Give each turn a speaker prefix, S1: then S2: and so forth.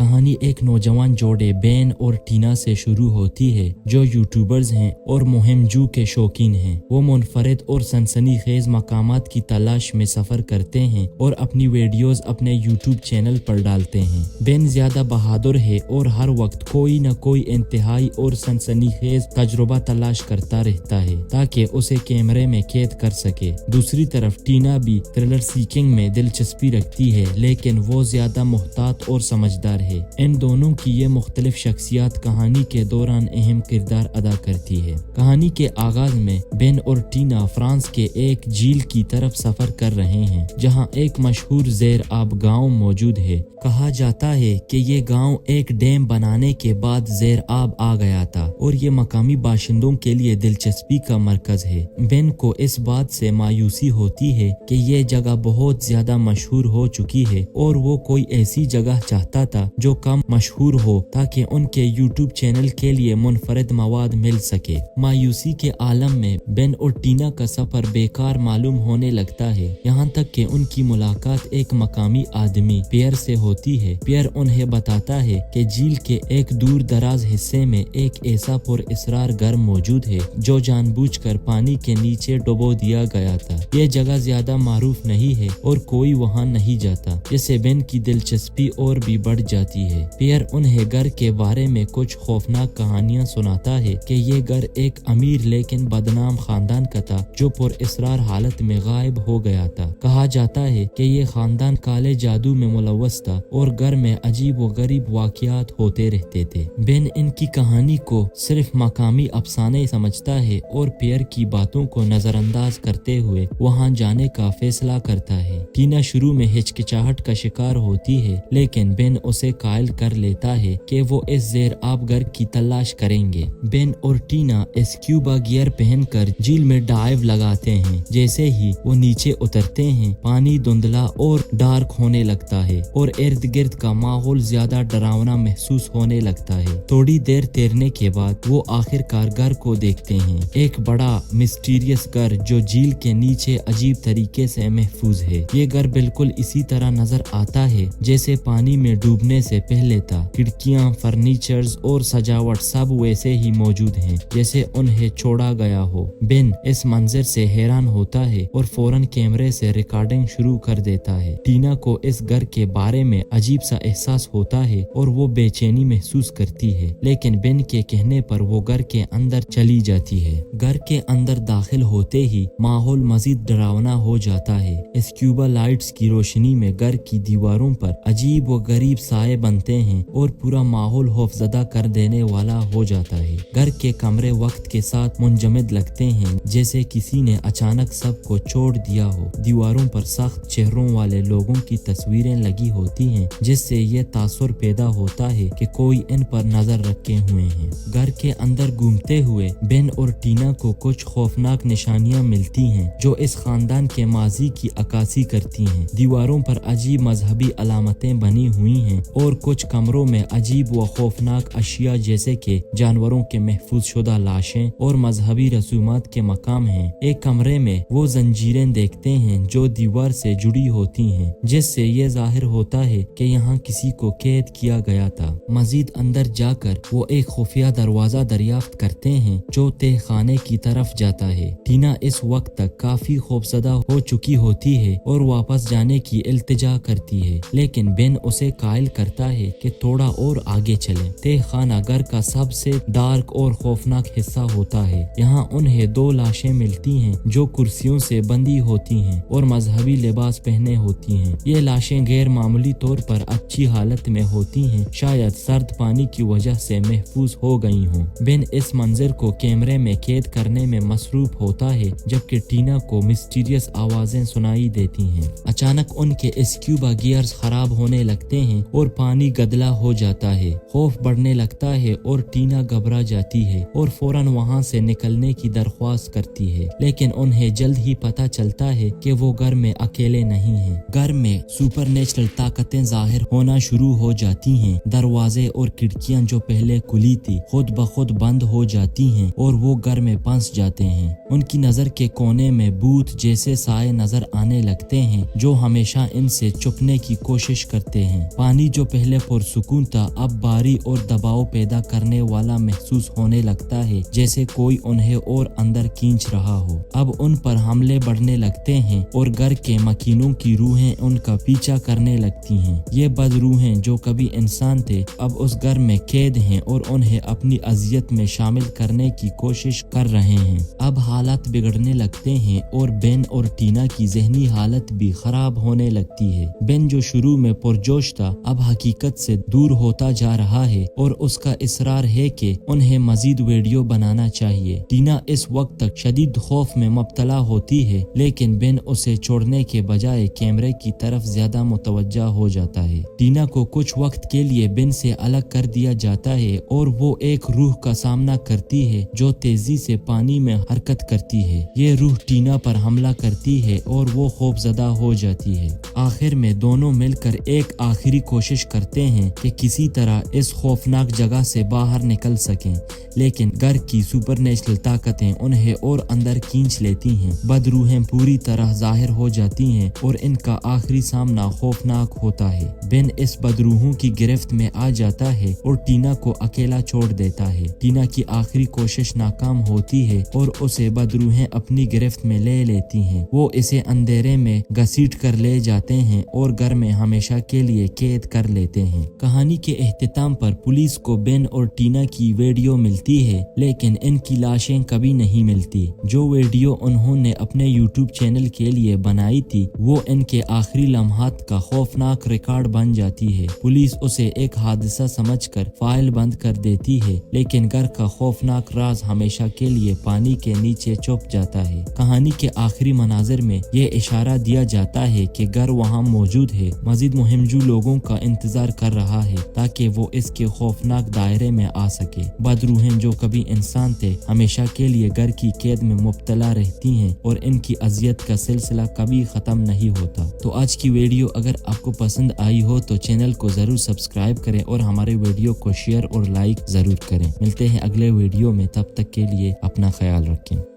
S1: कहानी एक नौजवान जोड़े बेन और टीना से शुरू होती है जो यूट्यूबर्स हैं और मुहिमजू के शौकीन हैं। वो मुनफरिद और सनसनीखेज मकामात की तलाश में सफर करते हैं और अपनी वीडियोस अपने यूट्यूब चैनल पर डालते हैं। बेन ज्यादा बहादुर है और हर वक्त कोई न कोई इंतहाई और सनसनीखेज तजुर्बा तलाश करता रहता है ताकि उसे कैमरे में कैद कर सके। दूसरी तरफ टीना भी थ्रिलर सीकिंग में दिलचस्पी रखती है, लेकिन वो ज्यादा मुहतात और समझदार है। इन दोनों की ये मुख्तलिफ शख्सियत कहानी के दौरान अहम किरदार अदा करती है। कहानी के आगाज में बेन और टीना फ्रांस के एक झील की तरफ सफर कर रहे हैं जहां एक मशहूर ज़ेर आब गांव मौजूद है। कहा जाता है कि ये गांव एक डैम बनाने के बाद ज़ेर आब आ गया था और ये मकामी बाशिंदों के लिए दिलचस्पी का मरकज है। बेन को इस बात से मायूसी होती है कि ये जगह बहुत ज्यादा मशहूर हो चुकी है और वो कोई ऐसी जगह चाहता था जो कम मशहूर हो ताकि उनके यूट्यूब चैनल के लिए मुनफरिद मवाद मिल सके। मायूसी के आलम में बेन और टीना का सफर बेकार मालूम होने लगता है, यहाँ तक कि उनकी मुलाकात एक मकामी आदमी पियर से होती है। पियर उन्हें बताता है कि झील के एक दूर दराज हिस्से में एक ऐसा पुरअसरार घर मौजूद है जो जानबूझकर पानी के नीचे डुबो दिया गया था। यह जगह ज्यादा मारूफ नहीं है और कोई वहाँ नहीं जाता, जिससे बेन की दिलचस्पी और भी बढ़ जाती है। पियर उन्हें घर के बारे में कुछ खौफनाक कहानियां सुनाता है कि ये घर एक अमीर लेकिन बदनाम खानदान का था जो पुरअसरार हालत में गायब हो गया था। कहा जाता है कि ये खानदान काले जादू में मुलव्वस था और घर में अजीब व गरीब वाक़यात होते रहते थे। बेन इनकी कहानी को सिर्फ मकामी अफसाने समझता है और पियर की बातों को नजरअंदाज करते हुए वहाँ जाने का फैसला करता है। टीना शुरू में हिचकिचाहट का शिकार होती है, लेकिन बेन उसे कायल कर लेता है कि वो इस ज़ेर आब घर की तलाश करेंगे। बेन और टीना स्क्यूबा गियर पहनकर झील में डाइव लगाते हैं। जैसे ही वो नीचे उतरते हैं, पानी धुंधला और डार्क होने लगता है और इर्द गिर्द का माहौल ज्यादा डरावना महसूस होने लगता है। थोड़ी देर तैरने के बाद वो आखिरकार घर को देखते हैं, एक बड़ा मिस्टीरियस घर जो झील के नीचे अजीब तरीके से महफूज है। ये घर बिल्कुल इसी तरह नजर आता है जैसे पानी में डूबने से पहले था। खिड़कियां, फर्नीचर्स और सजावट सब वैसे ही मौजूद हैं जैसे उन्हें छोड़ा गया हो। बेन इस मंजर से हैरान होता है और फौरन कैमरे से रिकॉर्डिंग शुरू कर देता है। टीना को इस घर के बारे में अजीब सा एहसास होता है और वो बेचैनी महसूस करती है, लेकिन बेन के कहने पर वो घर के अंदर चली जाती है। घर के अंदर दाखिल होते ही माहौल मजीद डरावना हो जाता है। स्क्यूबा लाइट्स की रोशनी में घर की दीवारों पर अजीब व गरीब साए बनते हैं और पूरा माहौल खौफजदा कर देने वाला हो जाता है। घर के कमरे वक्त के साथ मुंजमद लगते हैं जैसे किसी ने अचानक सबको छोड़ दिया हो। दीवारों पर सख्त चेहरों वाले लोगों की तस्वीरें लगी होती हैं जिससे ये तासुर पैदा होता है कि कोई इन पर नजर रखे हुए हैं। घर के अंदर घूमते हुए बेन और टीना को कुछ खौफनाक निशानियां मिलती हैं जो इस खानदान के माजी की अक्कासी करती हैं। दीवारों पर अजीब मजहबी अलामतें बनी हुई हैं और कुछ कमरों में अजीब व खौफनाक अशिया जैसे कि जानवरों के महफूज शुदा लाशें और मजहबी रसूमात के मकाम हैं। एक कमरे में वो जंजीरें देखते हैं जो दीवार से जुड़ी होती हैं, जिससे ये जाहिर होता है कि यहाँ किसी को कैद किया गया था। मजीद अंदर जाकर वो एक खुफिया दरवाजा दरियाफ्त करते हैं जो तहखाने की तरफ जाता है। टीना इस वक्त तक काफी खौफजदा हो चुकी होती है और वापस जाने की इल्तिजा करती है, लेकिन बेन उसे कायल करता है कि थोड़ा और आगे चले। तहखाना घर का सबसे डार्क और खौफनाक हिस्सा होता है। यहाँ उन्हें दो लाशें मिलती हैं जो कुर्सियों से बंधी होती हैं और मजहबी लिबास पहने होती हैं। ये लाशें गैर मामूली तौर पर अच्छी हालत में होती हैं, शायद सर्द पानी की वजह से महफूज हो गई हों। बेन इस मंजर को कैमरे में कैद करने में मसरूफ होता है जबकि टीना को मिस्टीरियस आवाजें सुनाई देती हैं। अचानक उनके स्क्यूबा गियर्स खराब होने लगते हैं और पानी गदला हो जाता है। खौफ बढ़ने लगता है और टीना घबरा जाती है और फौरन वहाँ से निकलने की दरख्वास्त करती है, लेकिन उन्हें जल्द ही पता चलता है कि वो घर में अकेले नहीं हैं। घर में सुपरनेचुरल ताकतें जाहिर होना शुरू हो जाती हैं। दरवाजे और खिड़कियां जो पहले खुली थी खुद ब खुद बंद हो जाती हैं और वो घर में फंस जाते हैं। उनकी नजर के कोने में भूत जैसे साए नजर आने लगते हैं जो हमेशा इनसे छुपने की कोशिश करते हैं। पानी जो पहले पुरसुकून था अब भारी और दबाव पैदा करने वाला महसूस होने लगता है, जैसे कोई उन्हें और अंदर खींच रहा हो। अब उन पर हमले बढ़ने लगते हैं और घर के मकीनों की रूहें उनका पीछा करने लगती हैं। ये बदरूहें जो कभी इंसान थे अब उस घर में कैद हैं और उन्हें अपनी अजियत में शामिल करने की कोशिश कर रहे हैं। अब हालात बिगड़ने लगते हैं और बेन और टीना की ज़हनी हालत भी खराब होने लगती है। बेन जो शुरू में पुरजोश था अब हकीकत से दूर होता जा रहा है और उसका इसरार है कि उन्हें मजीद वीडियो बनाना चाहिए। टीना इस वक्त तक शदीद खौफ में मुब्तला होती है, लेकिन बेन उसे छोड़ने के बजाय कैमरे की तरफ ज्यादा मुतवज्जा हो जाता है। टीना को कुछ वक्त के लिए बेन से अलग कर दिया जाता है और वो एक रूह का सामना करती है जो तेजी से पानी में हरकत करती है। ये रूह टीना पर हमला करती है और वो खौफजदा हो जाती है। आखिर में दोनों मिलकर एक आखिरी कोशिश करते हैं कि किसी तरह इस खौफनाक जगह से बाहर निकल सकें, लेकिन घर की सुपरनेचुरल ताकतें उन्हें और अंदर खींच लेती हैं। बदरूहें पूरी तरह जाहिर हो जाती हैं और इनका आखिरी सामना खौफनाक होता है। बेन इस बदरूहों की गिरफ्त में आ जाता है और टीना को अकेला छोड़ देता है। टीना की आखिरी कोशिश नाकाम होती है और उसे बदरूहें अपनी गिरफ्त में ले लेती हैं। वो इसे अंधेरे में घसीट कर ले जाते हैं और घर में हमेशा के लिए कैद कर लेते हैं। कहानी के इख्तिताम पर पुलिस को बेन और टीना की वीडियो मिलती है, लेकिन इनकी लाशें कभी नहीं मिलती। जो वीडियो उन्होंने अपने यूट्यूब चैनल के लिए बनाई थी वो इनके आखिरी लम्हात का खौफनाक रिकॉर्ड बन जाती है। पुलिस उसे एक हादसा समझकर फाइल बंद कर देती है, लेकिन घर का खौफनाक राज हमेशा के लिए पानी के नीचे छुप जाता है। कहानी के आखिरी मनाजिर में ये इशारा दिया जाता है कि घर वहाँ मौजूद है, मजीद मुहिमजू लोगों का इंतजार कर रहा है ताकि वो इसके खौफनाक दायरे में आ सके। बदरूहें जो कभी इंसान थे हमेशा के लिए घर की कैद में मुब्तला रहती हैं और इनकी अजियत का सिलसिला कभी खत्म नहीं होता। तो आज की वीडियो अगर आपको पसंद आई हो तो चैनल को जरूर सब्सक्राइब करें और हमारे वीडियो को शेयर और लाइक जरूर करें। मिलते हैं अगले वीडियो में, तब तक के लिए अपना ख्याल रखें।